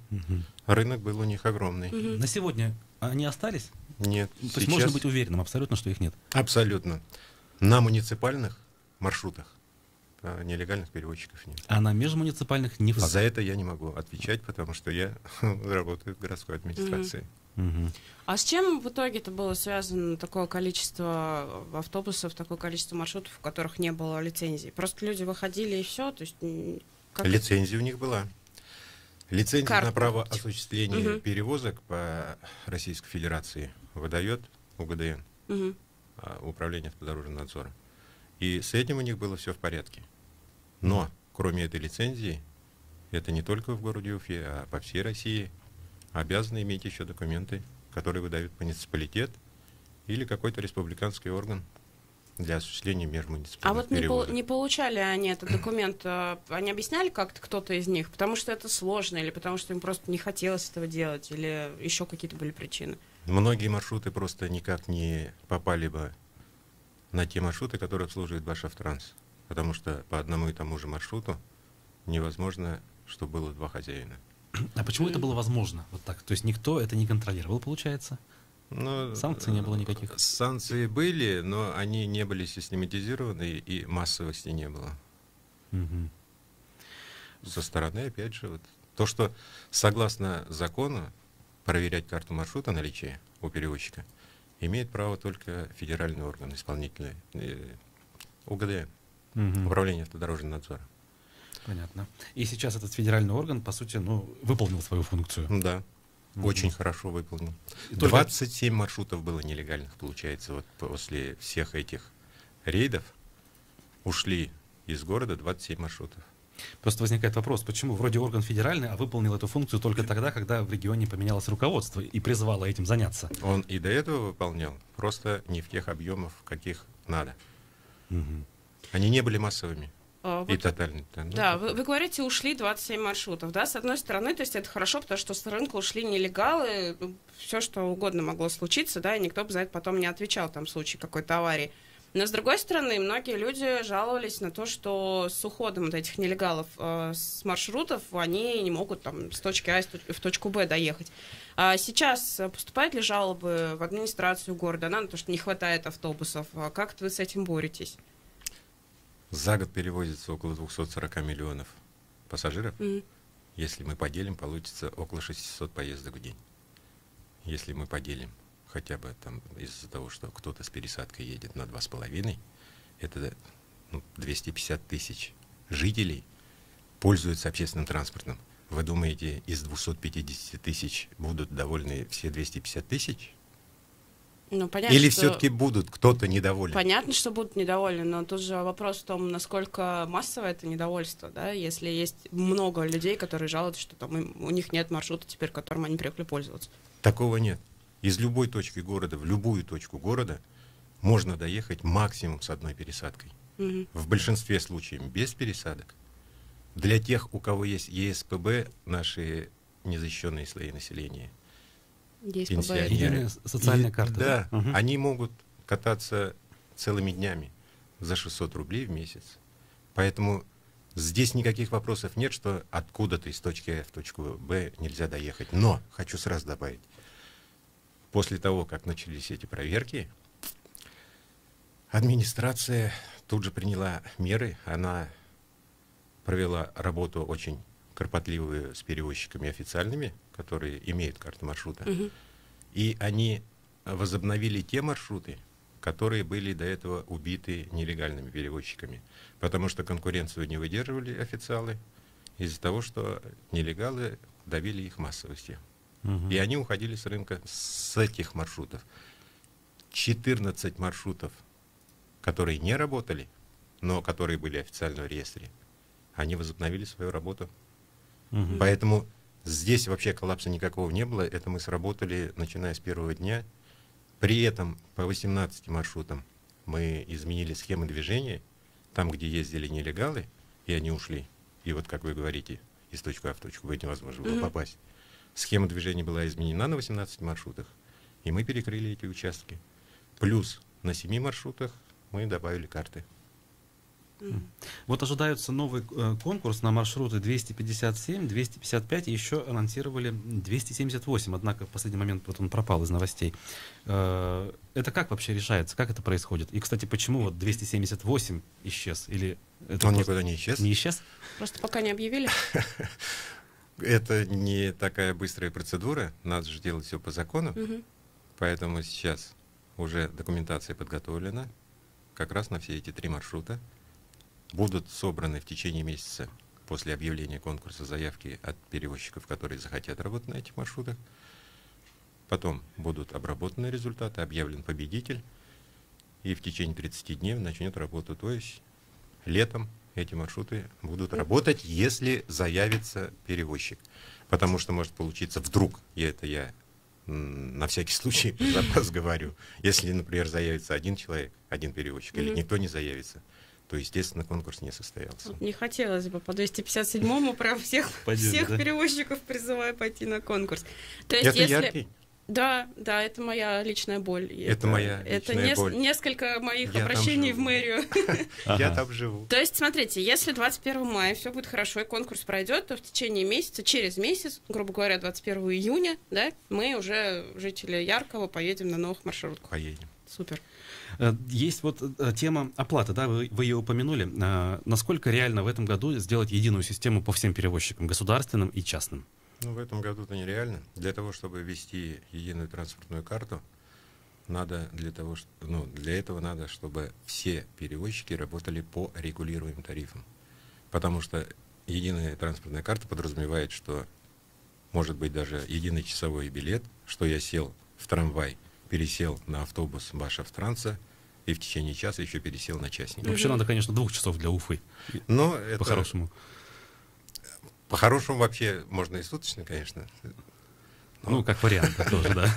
Рынок был у них огромный. На сегодня они остались? Нет. То есть можно быть уверенным абсолютно, что их нет? Абсолютно. На муниципальных маршрутах нелегальных перевозчиков нет. А на межмуниципальных не факт? За это я не могу отвечать, потому что я работаю в городской администрации. А с чем в итоге это было связано такое количество автобусов, такое количество маршрутов, в которых не было лицензий? Просто люди выходили и все? То есть, лицензия у них была. Лицензию на право осуществления перевозок по Российской Федерации выдает УГДН, Управление автодорожного надзора. И с этим у них было все в порядке. Но, кроме этой лицензии, это не только в городе Уфе, а по всей России обязаны иметь еще документы, которые выдают муниципалитет или какой-то республиканский орган для осуществления межмуниципальных перевозок. А вот не получали они этот документ, они объясняли как-то кто-то из них, потому что это сложно, или потому что им просто не хотелось этого делать, или еще какие-то были причины? Многие маршруты просто никак не попали бы на те маршруты, которые обслуживает Башавтранс, потому что по одному и тому же маршруту невозможно, чтобы было два хозяина. А почему это было возможно? Вот так. То есть никто это не контролировал, получается? Но санкций не было никаких? Санкции были, но они не были систематизированы, и массовости не было. Со стороны, опять же, вот, то, что согласно закону проверять карту маршрута наличие у перевозчика имеет право только федеральный орган исполнительный, УГДН, Управление автодорожного надзора. Понятно. И сейчас этот федеральный орган, по сути, выполнил свою функцию. Да, очень хорошо выполнил. 27 маршрутов было нелегальных, получается, вот после всех этих рейдов ушли из города 27 маршрутов. Просто возникает вопрос, почему вроде орган федеральный, а выполнил эту функцию только тогда, когда в регионе поменялось руководство и призвало этим заняться? Он и до этого выполнял, просто не в тех объемах, каких надо. Они не были массовыми. И тотальный. Да, вы говорите, ушли 27 маршрутов, да, с одной стороны, то есть это хорошо, потому что с рынка ушли нелегалы, все что угодно могло случиться, да, и никто бы за это потом не отвечал, там, в случае какой-то аварии. Но, с другой стороны, многие люди жаловались на то, что с уходом вот этих нелегалов с маршрутов они не могут там с точки А в точку Б доехать. А сейчас поступают ли жалобы в администрацию города на то, что не хватает автобусов? Как вы с этим боретесь? За год перевозится около 240 миллионов пассажиров. Если мы поделим, получится около 600 поездок в день. Если мы поделим хотя бы там из-за того, что кто-то с пересадкой едет на 2,5, это 250 тысяч жителей пользуются общественным транспортом. Вы думаете, из 250 тысяч будут довольны все 250 тысяч? Ну, понятно, или что... все-таки будут кто-то недоволен? Понятно, что будут недовольны, но тут же вопрос в том, насколько массовое это недовольство, да, если есть много людей, которые жалуются, что там у них нет маршрута теперь, которым они привыкли пользоваться. Такого нет. Из любой точки города в любую точку города можно доехать максимум с одной пересадкой. В большинстве случаев без пересадок. Для тех, у кого есть ЕСПБ, наши незащищенные слои населения, пенсионеры, социальная карта. Да, они могут кататься целыми днями за 600 рублей в месяц. Поэтому здесь никаких вопросов нет, что откуда-то из точки А в точку Б нельзя доехать. Но хочу сразу добавить, после того, как начались эти проверки, администрация тут же приняла меры, она провела работу очень кропотливую с перевозчиками официальными, которые имеют карту маршрута. И они возобновили те маршруты, которые были до этого убиты нелегальными перевозчиками. Потому что конкуренцию не выдерживали официалы из-за того, что нелегалы давили их массовостью. И они уходили с рынка с этих маршрутов. 14 маршрутов, которые не работали, но которые были официально в реестре, они возобновили свою работу. Поэтому здесь вообще коллапса никакого не было. Это мы сработали, начиная с первого дня. При этом по 18 маршрутам мы изменили схемы движения. Там, где ездили нелегалы, и они ушли. И вот, как вы говорите, из точки А в точку Б невозможно было попасть. Схема движения была изменена на 18 маршрутах, и мы перекрыли эти участки. Плюс на 7 маршрутах мы добавили карты. Вот ожидается новый конкурс на маршруты 257, 255, и еще анонсировали 278, однако в последний момент вот он пропал из новостей. Это как вообще решается, как это происходит? И, кстати, почему вот 278 исчез? Или это он никуда не исчез. Не исчез? Просто пока не объявили. Это не такая быстрая процедура, надо же делать все по закону, поэтому сейчас уже документация подготовлена, как раз на все эти 3 маршрута. Будут собраны в течение месяца после объявления конкурса заявки от перевозчиков, которые захотят работать на этих маршрутах. Потом будут обработаны результаты, объявлен победитель, и в течение 30 дней начнет работу. То есть летом эти маршруты будут работать, если заявится перевозчик. Потому что может получиться вдруг, я на всякий случай про запас говорю, если, например, заявится один человек, один перевозчик, или никто не заявится, то, естественно, конкурс не состоялся. Не хотелось бы по 257-му прям всех перевозчиков призываю пойти на конкурс. То есть, это яркий. Да, это моя личная боль. Это моя личная боль. Несколько моих обращений в мэрию. Я там живу. То есть, смотрите, если 21 мая все будет хорошо и конкурс пройдет, то в течение месяца, через месяц, грубо говоря, 21 июня, да, мы уже, жители Яркова, поедем на новых маршрутках. Поедем. Супер. Есть вот тема оплаты, да, вы ее упомянули. Насколько реально в этом году сделать единую систему по всем перевозчикам, государственным и частным? Ну, в этом году это нереально. Для того, чтобы ввести единую транспортную карту, надо для этого надо, чтобы все перевозчики работали по регулируемым тарифам. Потому что единая транспортная карта подразумевает, что может быть даже единый часовой билет, что я сел в трамвай, пересел на автобус Башавтранса и в течение часа еще пересел на частник. Вообще надо, конечно, 2 часов для Уфы. Но это по-хорошему. По-хорошему вообще можно и суточно, конечно. Ну, как вариант тоже, да.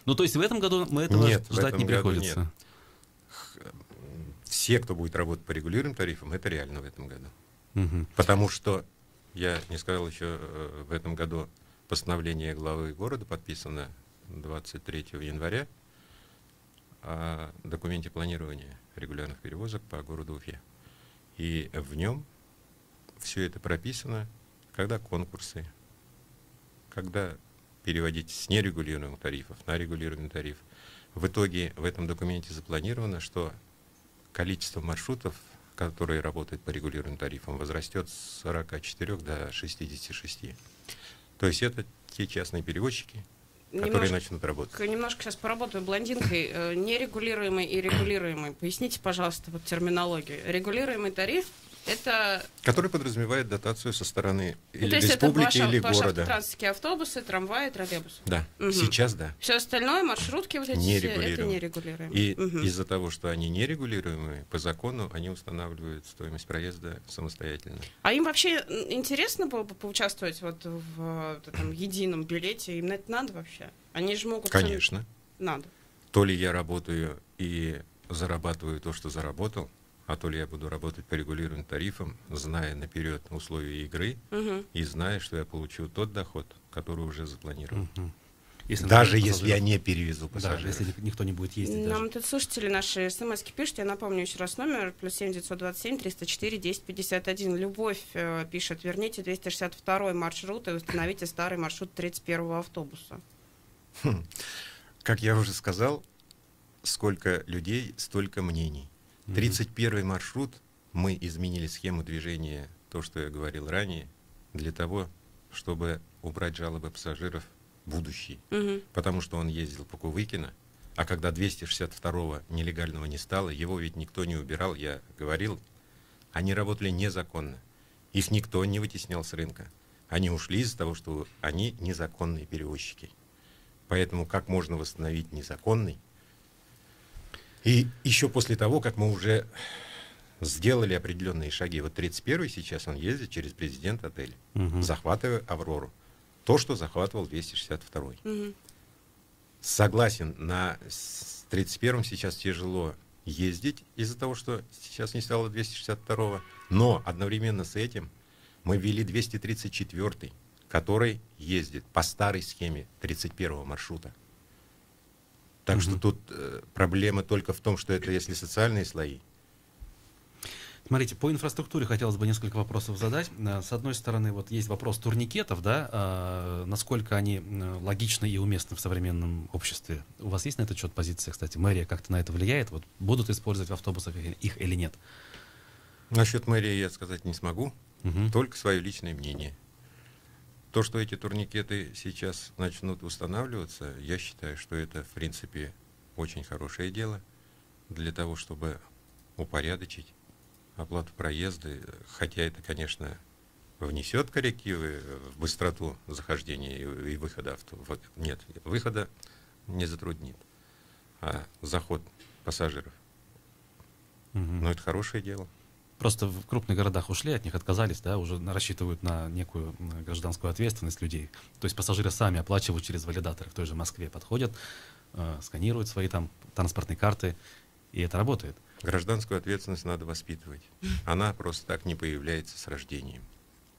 Ну, то есть в этом году мы этого ждать не приходится. все, кто будет работать по регулируемым тарифам, это реально в этом году. Мгм. Потому что, я не сказал еще, в этом году постановление главы города подписано 23 января о документе планирования регулярных перевозок по городу Уфе. И в нем все это прописано, когда конкурсы, когда переводить с нерегулируемых тарифов на регулируемый тариф. В итоге в этом документе запланировано, что количество маршрутов, которые работают по регулируемым тарифам, возрастет с 44 до 66. То есть это те частные перевозчики, которые начнут работать. Немножко сейчас поработаю блондинкой. Нерегулируемый и регулируемый. Поясните, пожалуйста, вот терминологию. Регулируемый тариф — это... Который подразумевает дотацию со стороны или то есть республики, это или ваши города. автотранспортные автобусы, трамваи, троллейбусы. Да, Угу. сейчас да. Все остальное, маршрутки вот эти, это нерегулируемые. И Угу. из-за того, что они нерегулируемые, по закону они устанавливают стоимость проезда самостоятельно. А им вообще интересно было бы поучаствовать вот в этом едином билете? Им это надо вообще? Они же могут... Конечно. Надо. То ли я работаю и зарабатываю то, что заработал, а то ли я буду работать по регулируемым тарифам, зная наперед условия игры и зная, что я получу тот доход, который уже запланирован. Даже если я не перевезу пассажиров. Да, если никто не будет ездить. Нам тут слушатели наши смс-ки пишут, я напомню еще раз номер, +7 927 304 10 51. Любовь пишет: верните 262 маршрут и установите старый маршрут 31-го автобуса. Как я уже сказал, сколько людей, столько мнений. 31-й маршрут, мы изменили схему движения, то, что я говорил ранее, для того, чтобы убрать жалобы пассажиров будущие. Потому что он ездил по Кувыкино, а когда 262-го нелегального не стало, его ведь никто не убирал, я говорил, они работали незаконно. Их никто не вытеснял с рынка. Они ушли из-за того, что они незаконные перевозчики. Поэтому как можно восстановить незаконный? И еще после того, как мы уже сделали определенные шаги. Вот 31-й сейчас он ездит через президент отеля, захватывая «Аврору». То, что захватывал 262-й. Согласен, на 31-м сейчас тяжело ездить из-за того, что сейчас не стало 262-го. Но одновременно с этим мы ввели 234-й, который ездит по старой схеме 31-го маршрута. Так что тут проблема только в том, что это если социальные слои. Смотрите, по инфраструктуре хотелось бы несколько вопросов задать. С одной стороны, вот есть вопрос турникетов, да, насколько они логичны и уместны в современном обществе. У вас есть на этот счет позиция, кстати? Мэрия как-то на это влияет? Вот будут использовать в автобусах их или нет? Насчет мэрии я сказать не смогу, только свое личное мнение. То, что эти турникеты сейчас начнут устанавливаться, я считаю, что это, в принципе, очень хорошее дело для того, чтобы упорядочить оплату проезда, хотя это, конечно, внесет коррективы в быстроту захождения и выхода нет, выхода не затруднит, а заход пассажиров. Но это хорошее дело. Просто в крупных городах ушли, от них отказались, да, уже рассчитывают на некую гражданскую ответственность людей. То есть пассажиры сами оплачивают через валидаторы. В той же Москве подходят, сканируют свои там транспортные карты, и это работает. Гражданскую ответственность надо воспитывать. Она просто так не появляется с рождением.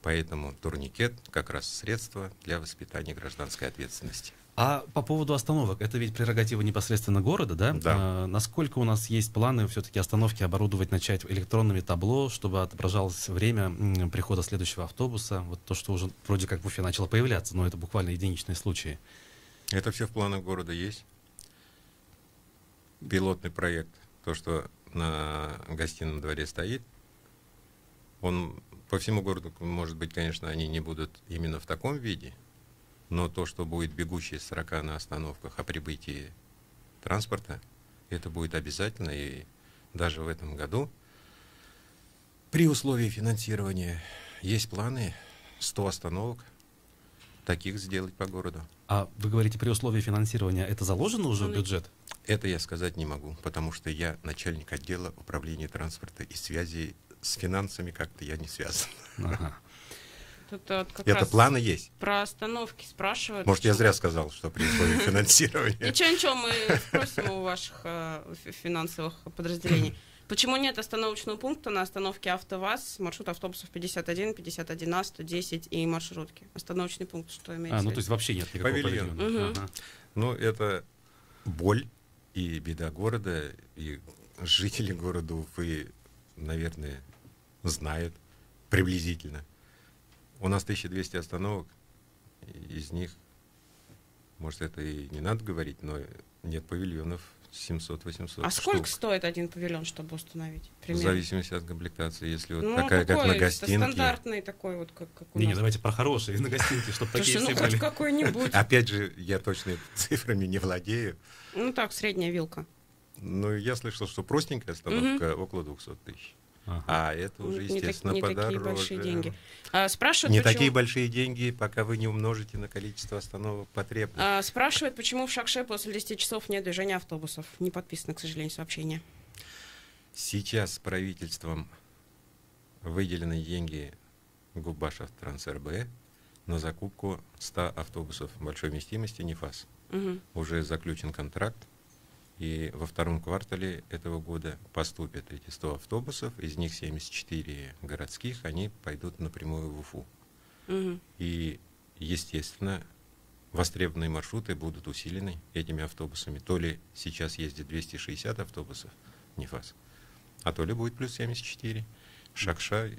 Поэтому турникет как раз средство для воспитания гражданской ответственности. А по поводу остановок, это ведь прерогатива непосредственно города, да? Да. Насколько у нас есть планы все-таки остановки оборудовать, начать электронными табло, чтобы отображалось время прихода следующего автобуса? Вот то, что уже вроде как в Уфе начало появляться, но это буквально единичные случаи. Это все в планах города есть. Пилотный проект, то, что на гостином дворе стоит, он по всему городу, может быть, конечно, они не будут именно в таком виде, но то, что будет бегущие строка на остановках о прибытии транспорта, это будет обязательно. И даже в этом году при условии финансирования есть планы 100 остановок таких сделать по городу. А вы говорите, при условии финансирования это заложено уже в бюджет? Это я сказать не могу, потому что я начальник отдела управления транспорта и связи с финансами как-то я не связан. Тут как это планы есть. Про остановки спрашивают. Может, я зря сказал, что при условии финансирования. Ничего, мы спросим у ваших финансовых подразделений. Почему нет остановочного пункта на остановке АвтоВАЗ, маршрут автобусов 51, 51А, 110 и маршрутки? Остановочный пункт, что имеется в виду? Ну то есть вообще нет никакого Павильон. павильона. Ага. Ну, это боль и беда города, и жители города Уфы, наверное, знают приблизительно. У нас 1200 остановок, из них, может, это и не надо говорить, но нет павильонов 700-800 А сколько штук. стоит один павильон, чтобы установить? В Примерно? зависимости от комплектации. Если вот Ну, такая, как какой? на гостинке. Стандартный такой вот, как у Не, нас. давайте про хорошие на гостинке, чтобы такие Слушай, все ну хоть были. какой-нибудь. Опять же, я точно цифрами не владею. Ну так, средняя вилка. Но я слышал, что простенькая остановка около 200 тысяч. А это уже, естественно, не подороже. такие большие деньги. Спрашивают, Не почему... такие большие деньги, пока вы не умножите на количество остановок потребных. Спрашивают, почему в Шакше после 10 часов нет движения автобусов. Не подписано, к сожалению, сообщение. Сейчас правительством выделены деньги Губашавтранс РБ на закупку 100 автобусов большой вместимости НИФАС. Уже заключен контракт, и во втором квартале этого года поступят эти 100 автобусов, из них 74 городских, они пойдут напрямую в Уфу. И, естественно, востребованные маршруты будут усилены этими автобусами. То ли сейчас ездит 260 автобусов НИФАС, а то ли будет плюс 74. Шакша,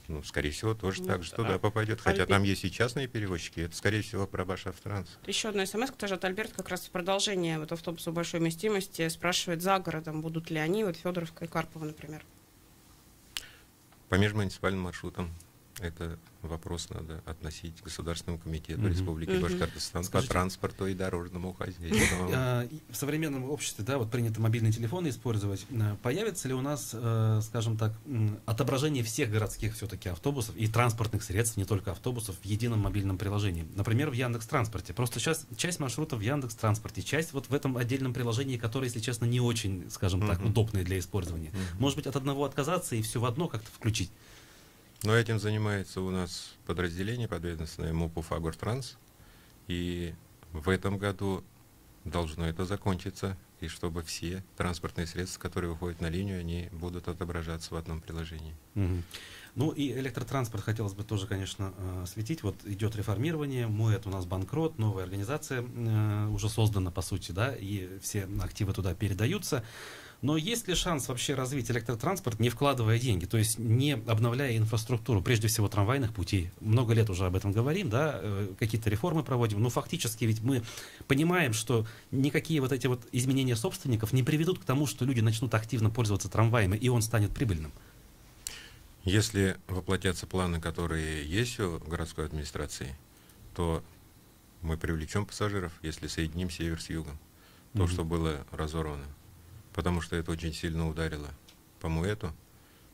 ну, скорее всего, тоже так же туда попадет. Хотя там есть и частные перевозчики. Это, скорее всего, про Башавтранс. Еще одна смс, тоже от Альберта, как раз в продолжение вот автобуса большой вместимости, спрашивает, за городом будут ли они, вот Федоровка и Карпова, например. По межмуниципальным маршрутам это вопрос надо относить к Государственному комитету Республики Башкортостан по транспорту и дорожному хозяйству. В современном обществе, да, вот принято мобильные телефоны использовать. Появится ли у нас, скажем так, отображение всех городских все-таки автобусов и транспортных средств, не только автобусов, в едином мобильном приложении? Например, в Яндекс.Транспорте. Просто сейчас часть маршрутов в Яндекс.Транспорте, часть вот в этом отдельном приложении, которое, если честно, не очень, скажем так, удобное для использования. Может быть, от одного отказаться и все в одно как-то включить? Но этим занимается у нас подразделение подведомственное МУП Уфагортранс, и в этом году должно это закончиться, и чтобы все транспортные средства, которые выходят на линию, они будут отображаться в одном приложении. Ну и электротранспорт хотелось бы тоже, конечно, осветить. Вот идет реформирование, МОЭТ у нас банкрот, новая организация уже создана, по сути, да, и все активы туда передаются. Но есть ли шанс вообще развить электротранспорт, не вкладывая деньги, то есть не обновляя инфраструктуру, прежде всего трамвайных путей? Много лет уже об этом говорим, да, какие-то реформы проводим, но фактически ведь мы понимаем, что никакие вот эти вот изменения собственников не приведут к тому, что люди начнут активно пользоваться трамваями, и он станет прибыльным. Если воплотятся планы, которые есть у городской администрации, то мы привлечем пассажиров, если соединим север с югом, то, что было разорвано. Потому что это очень сильно ударило по МУЭТу.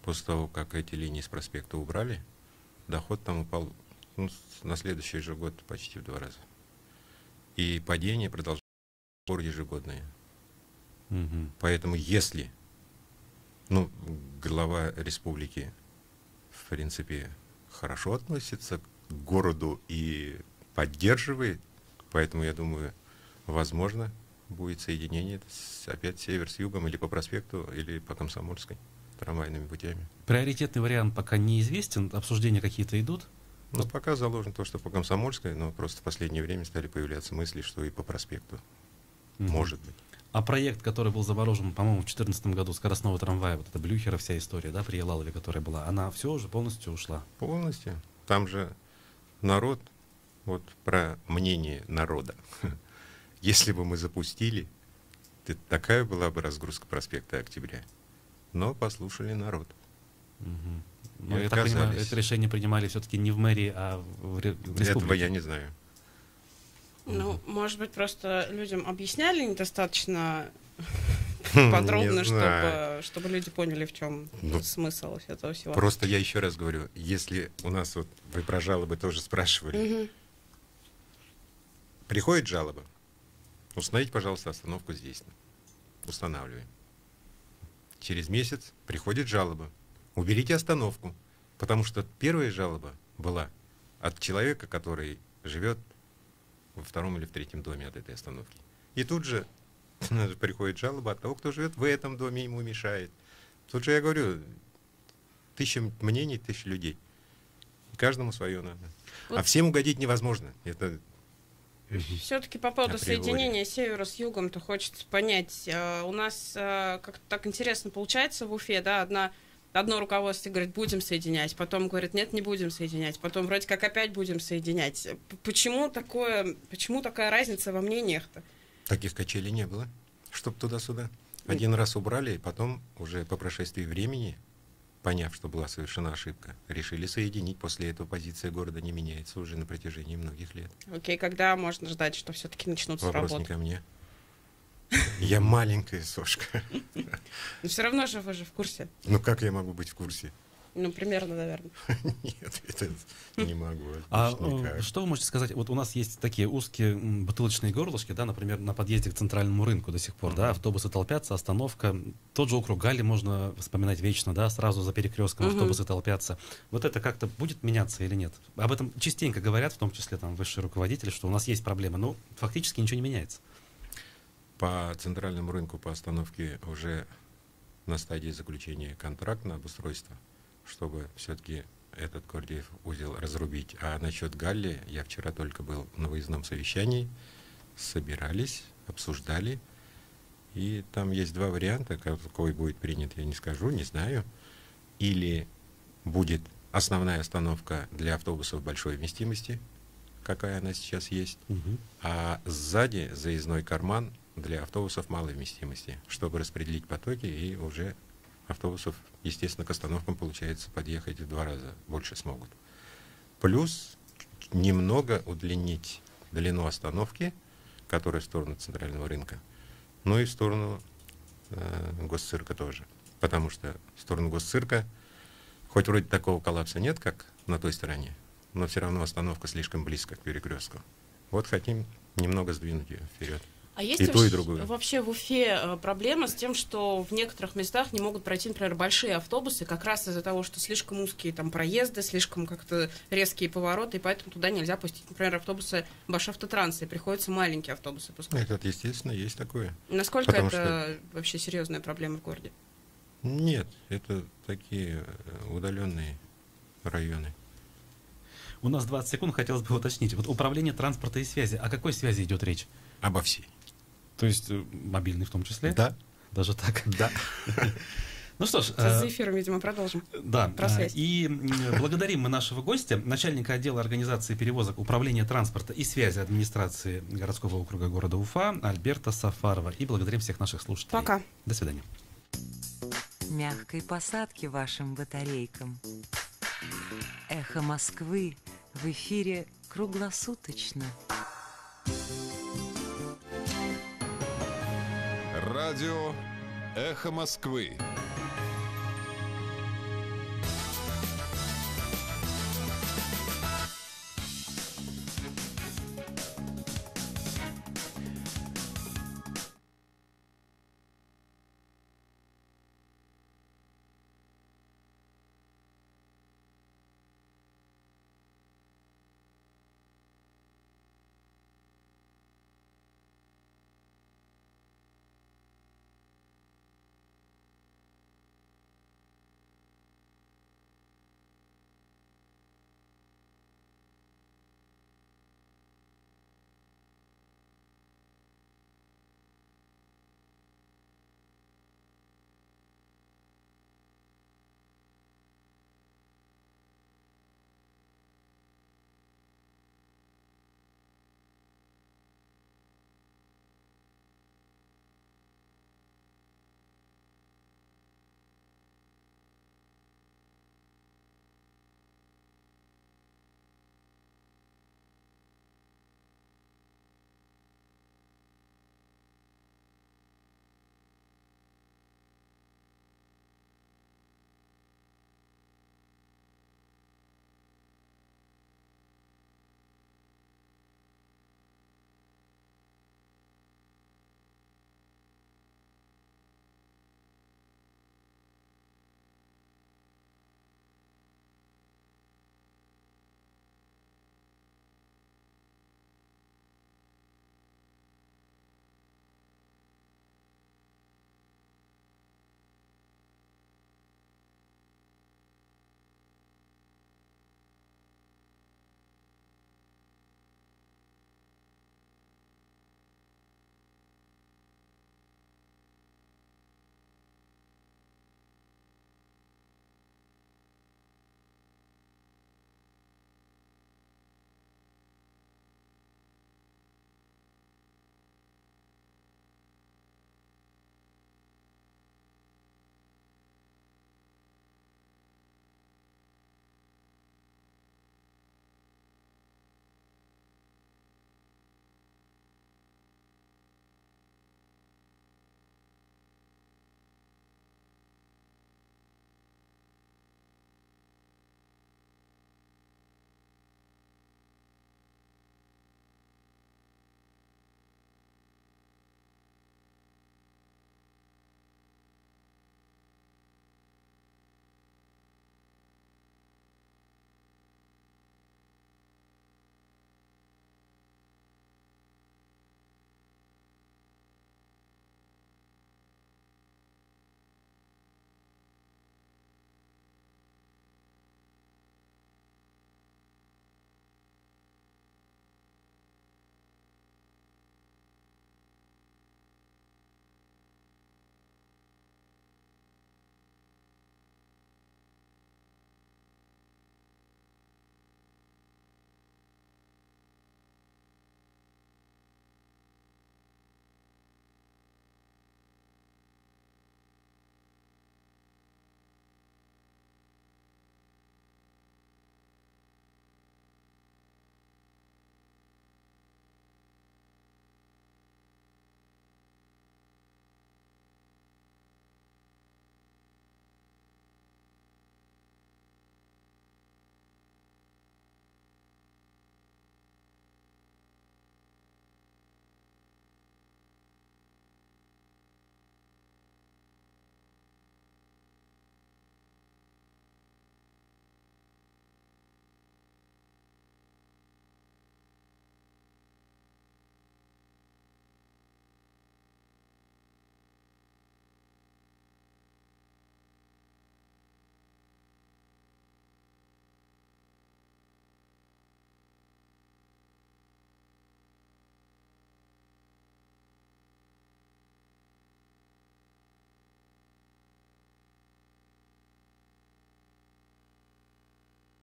После того, как эти линии с проспекта убрали, доход там упал на следующий же год почти в 2 раза. И падение продолжается ежегодное. Поэтому если глава республики в принципе хорошо относится к городу и поддерживает, поэтому я думаю, возможно, будет соединение опять север с югом или по проспекту, или по Комсомольской трамвайными путями. Приоритетный вариант пока неизвестен, обсуждения какие-то идут? Ну, пока заложено то, что по Комсомольской, но просто в последнее время стали появляться мысли, что и по проспекту может быть. А проект, который был заморожен, по-моему, в 2014 году, скоростного трамвая, вот это Блюхера, вся история, да, при Елалове, которая была, она все уже полностью ушла? Полностью. Там же народ, вот про мнение народа. Если бы мы запустили, такая была бы разгрузка проспекта Октября. Но послушали народ. Но я так понимаю, это решение принимали все-таки не в мэрии, а в республике. Этого я не знаю. Ну, может быть, просто людям объясняли недостаточно подробно, чтобы люди поняли, в чем смысл этого всего. Просто я еще раз говорю, если у нас, вот вы про жалобы тоже спрашивали, приходит жалоба, установите, пожалуйста, остановку здесь. Устанавливаем. Через месяц приходит жалоба. Уберите остановку. Потому что первая жалоба была от человека, который живет во 2-м или в 3-м доме от этой остановки. И тут же приходит жалоба от того, кто живет в этом доме, ему мешает. Тут же я говорю, 1000 мнений, 1000 людей. Каждому свое надо. Вот. А всем угодить невозможно. Это все-таки по поводу априори. соединения севера с югом-то хочется понять. У нас как-то так интересно получается в Уфе, да, одно руководство говорит, будем соединять, потом говорит, нет, не будем соединять, потом вроде как опять будем соединять. Почему такая разница во мнениях-то? Таких качелей не было, чтоб туда-сюда. Один раз убрали, и потом уже по прошествии времени, поняв, что была совершена ошибка, решили соединить. После этого позиция города не меняется уже на протяжении многих лет. Окей, когда можно ждать, что все-таки начнутся Вопрос работы? не ко мне. Я маленькая сошка. Но все равно же вы же в курсе. Ну как я могу быть в курсе? Ну, примерно, наверное. Нет, это не могу. Что вы можете сказать? Вот у нас есть такие узкие бутылочные горлышки, да, например, на подъезде к центральному рынку до сих пор, да, автобусы толпятся, остановка. Тот же округ Галли можно вспоминать вечно, да, сразу за перекрестком автобусы толпятся. Вот это как-то будет меняться или нет? Об этом частенько говорят, в том числе там высшие руководители, что у нас есть проблемы, но фактически ничего не меняется. По центральному рынку, по остановке уже на стадии заключения контракта на обустройство, чтобы все-таки этот Гордиев узел разрубить. А насчет Галли, я вчера только был на выездном совещании, собирались, обсуждали, и там есть два варианта, какой будет принят, я не скажу, не знаю. Или будет основная остановка для автобусов большой вместимости, какая она сейчас есть, а сзади заездной карман для автобусов малой вместимости, чтобы распределить потоки, и уже автобусов, естественно, к остановкам, получается, подъехать в 2 раза больше смогут. Плюс немного удлинить длину остановки, которая в сторону центрального рынка, ну и в сторону госцирка тоже. Потому что в сторону госцирка, хоть вроде такого коллапса нет, как на той стороне, но все равно остановка слишком близко к перекрестку. Вот хотим немного сдвинуть ее вперед. А есть и то, и другое. Вообще в Уфе проблема с тем, что в некоторых местах не могут пройти, например, большие автобусы, как раз из-за того, что слишком узкие там проезды, слишком как-то резкие повороты, и поэтому туда нельзя пустить, например, автобусы Башавтотранса, и приходится маленькие автобусы пускать. Это, естественно, есть такое. Насколько это вообще серьезная проблема в городе? Нет, это такие удаленные районы. У нас 20 секунд, хотелось бы уточнить. Вот управление транспорта и связи, о какой связи идет речь? Обо всей. То есть мобильный в том числе? Да. Даже так? Да. Ну что ж. За эфиром, видимо, продолжим. Да. Про связь. И благодарим мы нашего гостя, начальника отдела организации перевозок управления транспорта и связи администрации городского округа города Уфа Альберта Сафарова. И благодарим всех наших слушателей. Пока. До свидания. Мягкой посадки вашим батарейкам. Эхо Москвы в эфире круглосуточно. Радио «Эхо Москвы».